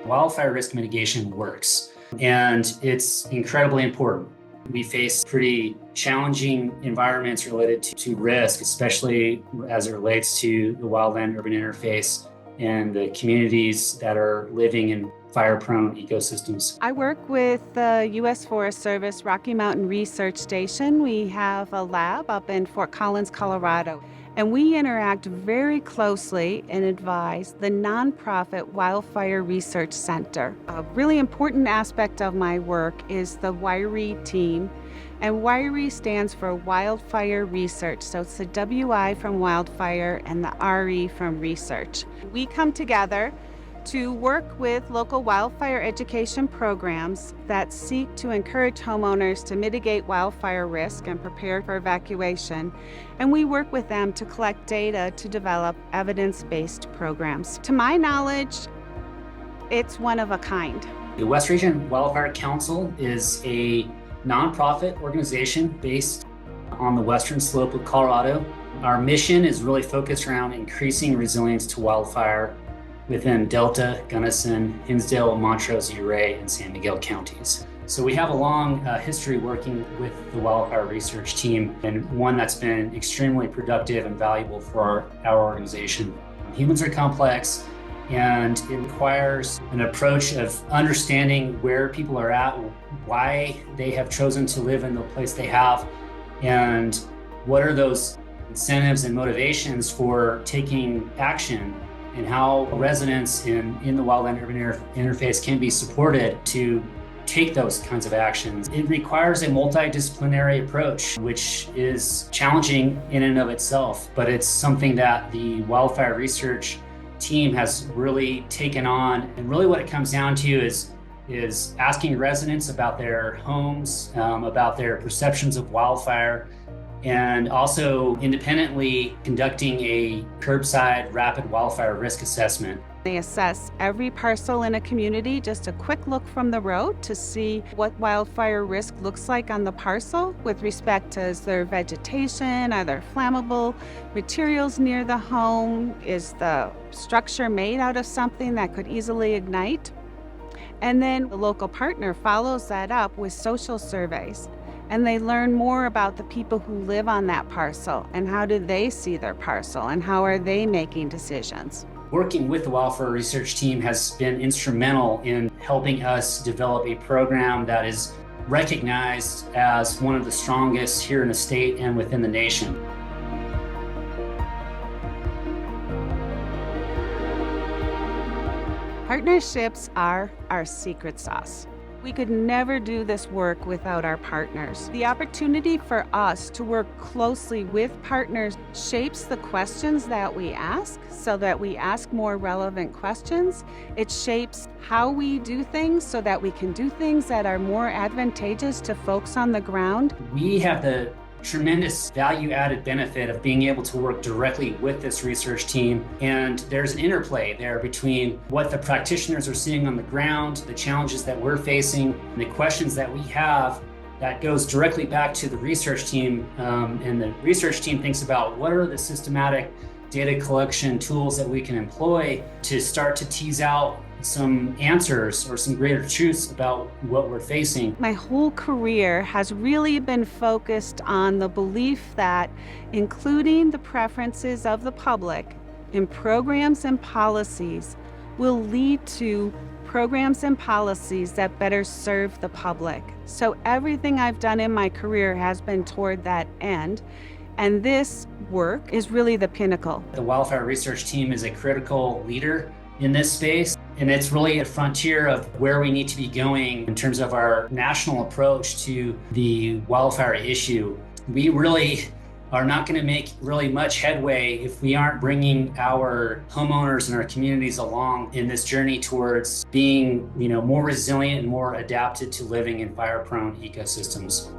Wildfire risk mitigation works, and it's incredibly important. We face pretty challenging environments related to risk, especially as it relates to the wildland-urban interface and the communities that are living in fire-prone ecosystems. I work with the U.S. Forest Service Rocky Mountain Research Station. We have a lab up in Fort Collins, Colorado, and we interact very closely and advise the nonprofit Wildfire Research Center. A really important aspect of my work is the WiRē team, and WiRē stands for Wildfire Research. So it's the W-I from wildfire and the R-E from research. We come together to work with local wildfire education programs that seek to encourage homeowners to mitigate wildfire risk and prepare for evacuation. And we work with them to collect data to develop evidence-based programs. To my knowledge, it's one of a kind. The West Region Wildfire Council is a nonprofit organization based on the western slope of Colorado. Our mission is really focused around increasing resilience to wildfire within Delta, Gunnison, Hinsdale, Montrose, WiRē, and San Miguel counties. So we have a long history working with the wildfire research team, and one that's been extremely productive and valuable for our organization. Humans are complex, and it requires an approach of understanding where people are at, why they have chosen to live in the place they have, and what are those incentives and motivations for taking action, and how residents in the wildland-urban interface can be supported to take those kinds of actions. It requires a multidisciplinary approach, which is challenging in and of itself, but it's something that the wildfire research team has really taken on. And really what it comes down to is asking residents about their homes, about their perceptions of wildfire, and also independently conducting a curbside rapid wildfire risk assessment. They assess every parcel in a community, just a quick look from the road to see what wildfire risk looks like on the parcel with respect to is there vegetation, are there flammable materials near the home, is the structure made out of something that could easily ignite? And then the local partner follows that up with social surveys. And they learn more about the people who live on that parcel and how do they see their parcel and how are they making decisions. Working with the wildfire research team has been instrumental in helping us develop a program that is recognized as one of the strongest here in the state and within the nation. Partnerships are our secret sauce. We could never do this work without our partners. The opportunity for us to work closely with partners shapes the questions that we ask so that we ask more relevant questions. It shapes how we do things so that we can do things that are more advantageous to folks on the ground. We have the tremendous value-added benefit of being able to work directly with this research team. And there's an interplay there between what the practitioners are seeing on the ground, the challenges that we're facing, and the questions that we have that goes directly back to the research team. And the research team thinks about what are the systematic data collection tools that we can employ to start to tease out some answers or some greater truths about what we're facing. My whole career has really been focused on the belief that including the preferences of the public in programs and policies will lead to programs and policies that better serve the public. So everything I've done in my career has been toward that end. And this work is really the pinnacle. The wildfire research team is a critical leader in this space, and it's really a frontier of where we need to be going in terms of our national approach to the wildfire issue. We really are not going to make really much headway if we aren't bringing our homeowners and our communities along in this journey towards being, more resilient and more adapted to living in fire-prone ecosystems.